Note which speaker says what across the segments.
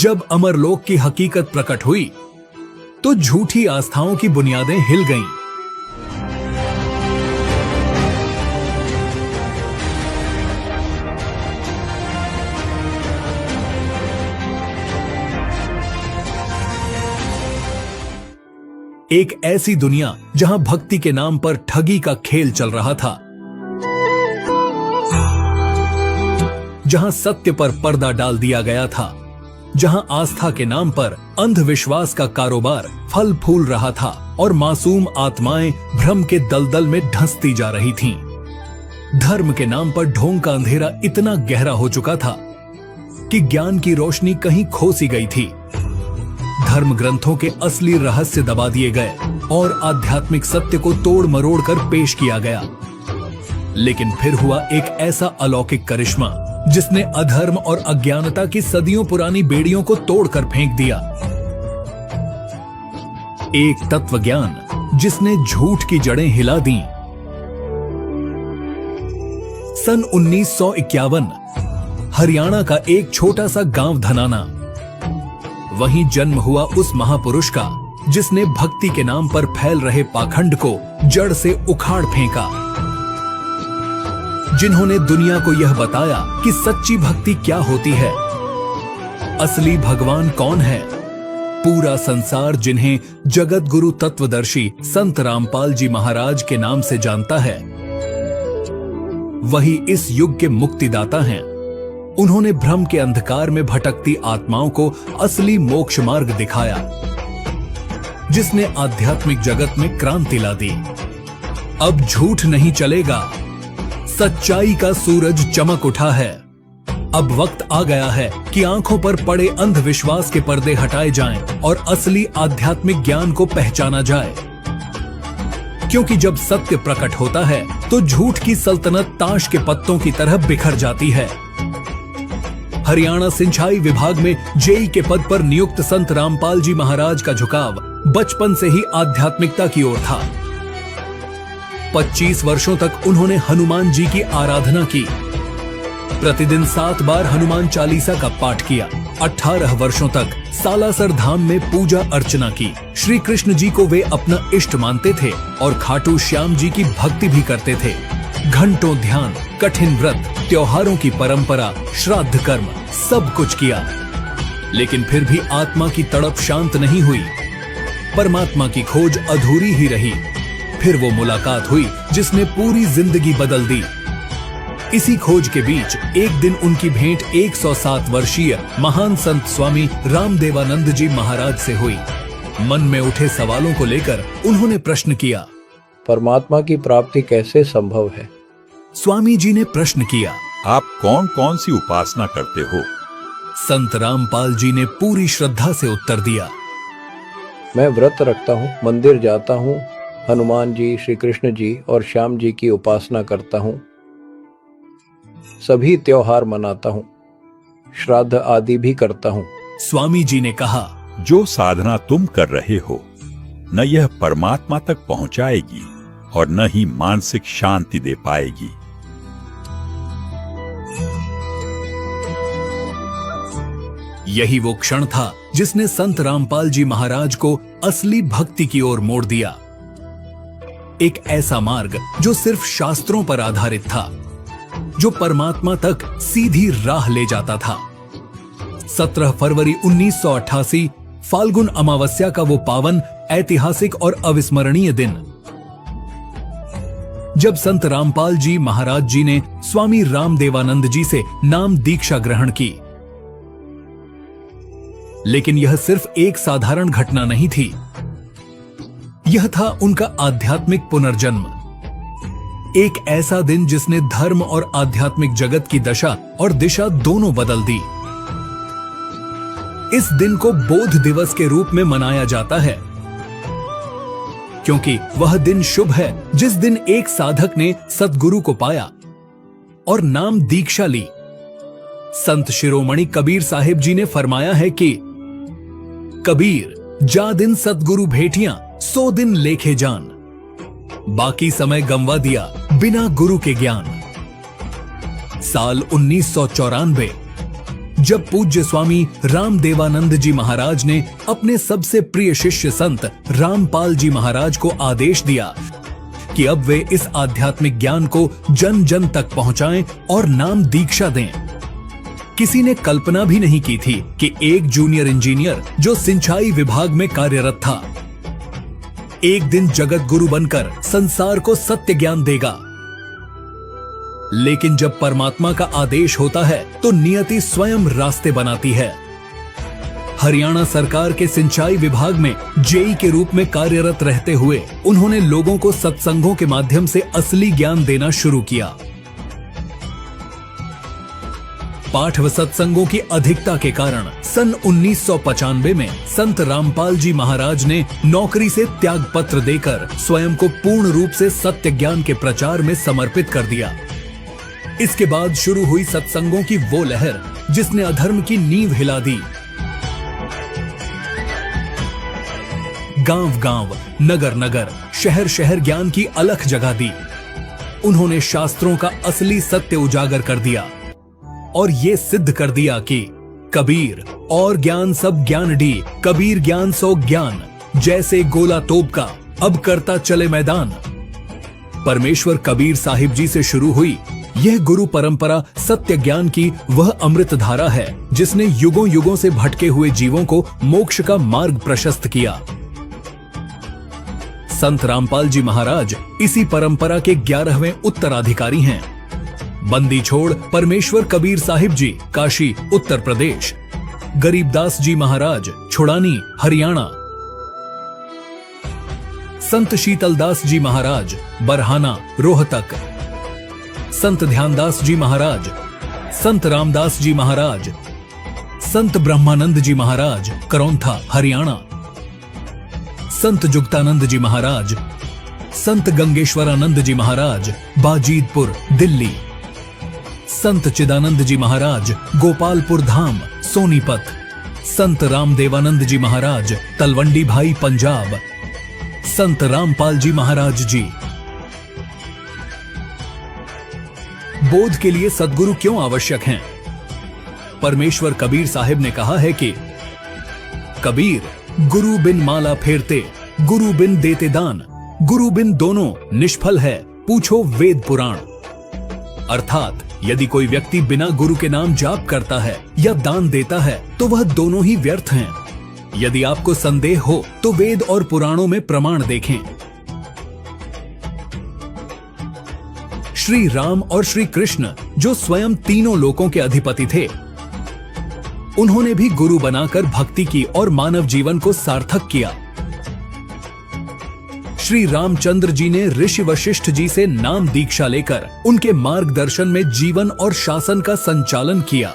Speaker 1: जब अमरलोक की हकीकत प्रकट हुई तो झूठी आस्थाओं की बुनियादें हिल गईं। एक ऐसी दुनिया जहां भक्ति के नाम पर ठगी का खेल चल रहा था, जहां सत्य पर पर्दा डाल दिया गया था, जहां आस्था के नाम पर अंधविश्वास का कारोबार फल फूल रहा था और मासूम आत्माएं भ्रम के दलदल में धंसती जा रही थीं। धर्म के नाम पर ढोंग का अंधेरा इतना गहरा हो चुका था कि ज्ञान की रोशनी कहीं खो सी गई थी। धर्म ग्रंथों के असली रहस्य दबा दिए गए और आध्यात्मिक सत्य को तोड़ मरोड़ कर पेश किया गया। लेकिन फिर हुआ एक ऐसा अलौकिक करिश्मा जिसने अधर्म और अज्ञानता की सदियों पुरानी बेड़ियों को तोड़कर फेंक दिया। एक तत्व ज्ञान जिसने झूठ की जड़ें हिला दी। सन 1951 हरियाणा का एक छोटा सा गांव धनाना, वहीं जन्म हुआ उस महापुरुष का जिसने भक्ति के नाम पर फैल रहे पाखंड को जड़ से उखाड़ फेंका, जिन्होंने दुनिया को यह बताया कि सच्ची भक्ति क्या होती है, असली भगवान कौन है। पूरा संसार जिन्हें जगत गुरु तत्वदर्शी संत रामपाल जी महाराज के नाम से जानता है, वही इस युग के मुक्तिदाता हैं। उन्होंने भ्रम के अंधकार में भटकती आत्माओं को असली मोक्ष मार्ग दिखाया, जिसने आध्यात्मिक जगत में क्रांति ला दी। अब झूठ नहीं चलेगा, सच्चाई का सूरज चमक उठा है। अब वक्त आ गया है कि आंखों पर पड़े अंधविश्वास के पर्दे हटाए जाएं और असली आध्यात्मिक ज्ञान को पहचाना जाए। क्योंकि जब सत्य प्रकट होता है तो झूठ की सल्तनत ताश के पत्तों की तरह बिखर जाती है। हरियाणा सिंचाई विभाग में जेई के पद पर नियुक्त संत रामपाल जी महाराज का झुकाव बचपन से ही आध्यात्मिकता की ओर था। 25 वर्षों तक उन्होंने हनुमान जी की आराधना की, प्रतिदिन 7 बार हनुमान चालीसा का पाठ किया। 18 वर्षों तक सालासर धाम में पूजा अर्चना की। श्री कृष्ण जी को वे अपना इष्ट मानते थे और खाटू श्याम जी की भक्ति भी करते थे। घंटों ध्यान, कठिन व्रत, त्योहारों की परंपरा, श्राद्ध कर्म सब कुछ किया, लेकिन फिर भी आत्मा की तड़प शांत नहीं हुई। परमात्मा की खोज अधूरी ही रही। फिर वो मुलाकात हुई जिसने पूरी जिंदगी बदल दी। इसी खोज के बीच एक दिन उनकी भेंट 107 वर्षीय महान संत स्वामी रामदेवानंद जी महाराज से हुई। मन में उठे सवालों को लेकर उन्होंने प्रश्न किया,
Speaker 2: परमात्मा की प्राप्ति कैसे संभव है?
Speaker 1: स्वामी जी ने प्रश्न किया,
Speaker 3: आप कौन कौन सी उपासना करते हो?
Speaker 1: संत रामपाल जी ने पूरी श्रद्धा से उत्तर दिया,
Speaker 2: मैं व्रत रखता हूँ, मंदिर जाता हूँ, हनुमान जी, श्री कृष्ण जी और श्याम जी की उपासना करता हूँ, सभी त्योहार मनाता हूँ, श्राद्ध आदि भी करता हूँ।
Speaker 1: स्वामी जी ने कहा,
Speaker 3: जो साधना तुम कर रहे हो न यह परमात्मा तक पहुंचाएगी और न ही मानसिक शांति दे पाएगी।
Speaker 1: यही वो क्षण था जिसने संत रामपाल जी महाराज को असली भक्ति की ओर मोड़ दिया। एक ऐसा मार्ग जो सिर्फ शास्त्रों पर आधारित था, जो परमात्मा तक सीधी राह ले जाता था। 17 फरवरी 1988 फाल्गुन अमावस्या का वो पावन, ऐतिहासिक और अविस्मरणीय दिन, जब संत रामपाल जी महाराज जी ने स्वामी रामदेवानंद जी से नाम दीक्षा ग्रहण की। लेकिन यह सिर्फ एक साधारण घटना नहीं थी, यह था उनका आध्यात्मिक पुनर्जन्म। एक ऐसा दिन जिसने धर्म और आध्यात्मिक जगत की दशा और दिशा दोनों बदल दी। इस दिन को बोध दिवस के रूप में मनाया जाता है, क्योंकि वह दिन शुभ है जिस दिन एक साधक ने सतगुरु को पाया और नाम दीक्षा ली। संत शिरोमणि कबीर साहिब जी ने फरमाया है कि कबीर जा दिन सतगुरु भेटियां 100 दिन लेखे जान, बाकी समय गंवा दिया बिना गुरु के ज्ञान। साल 1994 जब पूज्य स्वामी रामदेवानंद जी महाराज ने अपने सबसे प्रिय शिष्य संत रामपाल जी महाराज को आदेश दिया कि अब वे इस आध्यात्मिक ज्ञान को जन जन तक पहुंचाएं और नाम दीक्षा दें। किसी ने कल्पना भी नहीं की थी कि एक जूनियर इंजीनियर जो सिंचाई विभाग में कार्यरत था, एक दिन जगत गुरु बनकर संसार को सत्य ज्ञान देगा। लेकिन जब परमात्मा का आदेश होता है तो नियति स्वयं रास्ते बनाती है। हरियाणा सरकार के सिंचाई विभाग में जेई के रूप में कार्यरत रहते हुए उन्होंने लोगों को सत्संगों के माध्यम से असली ज्ञान देना शुरू किया। पाठ व सत्संगों की अधिकता के कारण सन 1995 में संत रामपाल जी महाराज ने नौकरी से त्याग पत्र देकर स्वयं को पूर्ण रूप से सत्य ज्ञान के प्रचार में समर्पित कर दिया। इसके बाद शुरू हुई सत्संगों की वो लहर जिसने अधर्म की नींव हिला दी। गांव गांव, नगर नगर, शहर शहर ज्ञान की अलख जगा दी। उन्होंने शास्त्रों का असली सत्य उजागर कर दिया और ये सिद्ध कर दिया कि कबीर और ज्ञान सब ज्ञान डी, कबीर ज्ञान सो ज्ञान, जैसे गोला तोप का अब करता चले मैदान। परमेश्वर कबीर साहिब जी से शुरू हुई यह गुरु परंपरा सत्य ज्ञान की वह अमृत धारा है जिसने युगों युगों से भटके हुए जीवों को मोक्ष का मार्ग प्रशस्त किया। संत रामपाल जी महाराज इसी परंपरा के 11वें उत्तराधिकारी हैं। बंदी छोड़ परमेश्वर कबीर साहिब जी, काशी उत्तर प्रदेश। गरीबदास जी महाराज, छुड़ानी हरियाणा। संत शीतलदास जी महाराज, बरहाना रोहतक। संत ध्यानदास जी महाराज, संत रामदास जी महाराज, संत ब्रह्मानंद जी महाराज, करौंथा हरियाणा। संत जुक्तानंद जी महाराज, संत गंगेश्वरानंद जी महाराज, बाजीतपुर दिल्ली। संत चिदानंद जी महाराज, गोपालपुर धाम सोनीपत। संत रामदेवानंद जी महाराज, तलवंडी भाई पंजाब। संत रामपाल जी महाराज जी। बोध के लिए सद्गुरु क्यों आवश्यक हैं? परमेश्वर कबीर साहिब ने कहा है कि कबीर गुरु बिन माला फेरते, गुरु बिन देते दान, गुरु बिन दोनों निष्फल है, पूछो वेद पुराण। अर्थात यदि कोई व्यक्ति बिना गुरु के नाम जाप करता है या दान देता है तो वह दोनों ही व्यर्थ हैं। यदि आपको संदेह हो तो वेद और पुराणों में प्रमाण देखें। श्री राम और श्री कृष्ण जो स्वयं तीनों लोकों के अधिपति थे, उन्होंने भी गुरु बनाकर भक्ति की और मानव जीवन को सार्थक किया। श्री रामचंद्र जी ने ऋषि वशिष्ठ जी से नाम दीक्षा लेकर उनके मार्गदर्शन में जीवन और शासन का संचालन किया।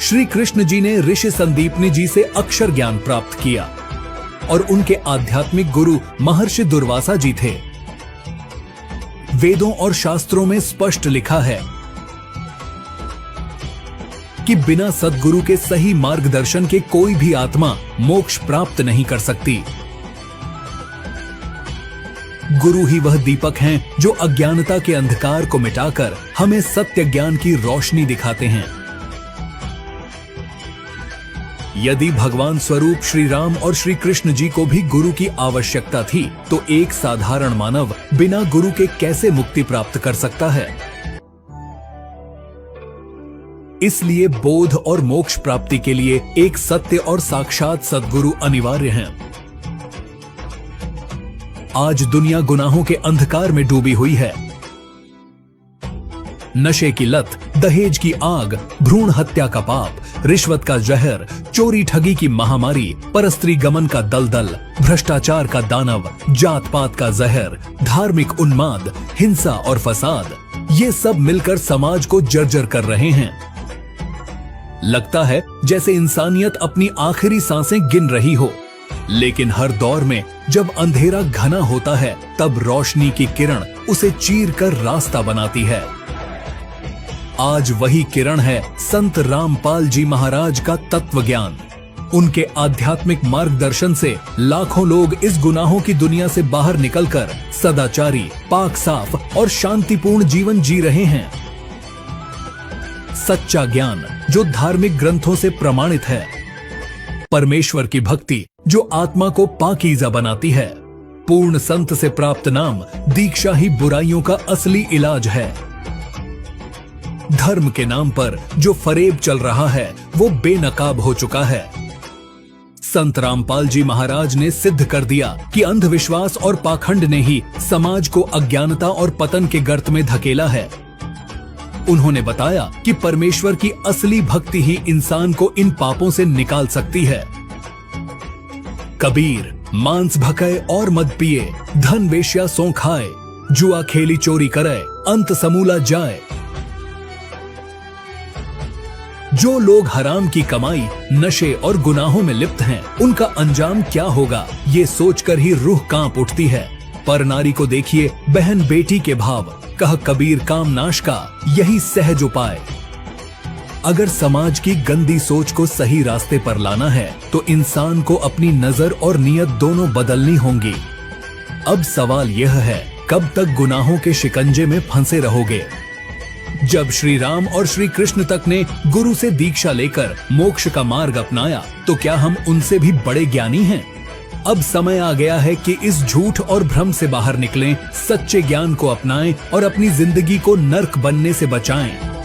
Speaker 1: श्री कृष्ण जी ने ऋषि संदीपनी जी से अक्षर ज्ञान प्राप्त किया और उनके आध्यात्मिक गुरु महर्षि दुर्वासा जी थे। वेदों और शास्त्रों में स्पष्ट लिखा है कि बिना सद्गुरु के सही मार्गदर्शन के कोई भी आत्मा मोक्ष प्राप्त नहीं कर सकती। गुरु ही वह दीपक हैं जो अज्ञानता के अंधकार को मिटाकर हमें सत्य ज्ञान की रोशनी दिखाते हैं। यदि भगवान स्वरूप श्री राम और श्री कृष्ण जी को भी गुरु की आवश्यकता थी तो एक साधारण मानव बिना गुरु के कैसे मुक्ति प्राप्त कर सकता है? इसलिए बोध और मोक्ष प्राप्ति के लिए एक सत्य और साक्षात सद्गुरु अनिवार्य हैं। आज दुनिया गुनाहों के अंधकार में डूबी हुई है। नशे की लत, दहेज की आग, भ्रूण हत्या का पाप, रिश्वत का जहर, चोरी ठगी की महामारी, परस्त्री गमन का दलदल, भ्रष्टाचार का दानव, जात पात का जहर, धार्मिक उन्माद, हिंसा और फसाद, ये सब मिलकर समाज को जर्जर कर रहे हैं। लगता है जैसे इंसानियत अपनी आखिरी सांसें गिन रही हो, लेकिन हर दौर में जब अंधेरा घना होता है तब रोशनी की किरण उसे चीर कर रास्ता बनाती है। आज वही किरण है संत रामपाल जी महाराज का तत्व ज्ञान। उनके आध्यात्मिक मार्गदर्शन से लाखों लोग इस गुनाहों की दुनिया से बाहर निकलकर सदाचारी, पाक साफ और शांतिपूर्ण जीवन जी रहे हैं। सच्चा ज्ञान जो धार्मिक ग्रंथों से प्रमाणित है, परमेश्वर की भक्ति जो आत्मा को पाकीज़ा बनाती है, पूर्ण संत से प्राप्त नाम दीक्षा ही बुराइयों का असली इलाज है। धर्म के नाम पर जो फरेब चल रहा है वो बेनकाब हो चुका है। संत रामपाल जी महाराज ने सिद्ध कर दिया कि अंधविश्वास और पाखंड ने ही समाज को अज्ञानता और पतन के गर्त में धकेला है। उन्होंने बताया कि परमेश्वर की असली भक्ति ही इंसान को इन पापों से निकाल सकती है। कबीर मांस भखे और मद पिए, धन वेश्या सो खाए, जुआ खेली चोरी करे, अंत समूला जाए। जो लोग हराम की कमाई, नशे और गुनाहों में लिप्त हैं, उनका अंजाम क्या होगा, ये सोचकर ही रूह कांप उठती है। पर नारी को देखिए बहन बेटी के भाव, कह कबीर काम नाश का यही सहज उपाय। अगर समाज की गंदी सोच को सही रास्ते पर लाना है तो इंसान को अपनी नजर और नियत दोनों बदलनी होंगी। अब सवाल यह है, कब तक गुनाहों के शिकंजे में फंसे रहोगे? जब श्री राम और श्री कृष्ण तक ने गुरु से दीक्षा लेकर मोक्ष का मार्ग अपनाया, तो क्या हम उनसे भी बड़े ज्ञानी हैं? अब समय आ गया है कि इस झूठ और भ्रम से बाहर निकलें, सच्चे ज्ञान को अपनाएं और अपनी जिंदगी को नर्क बनने से बचाएं।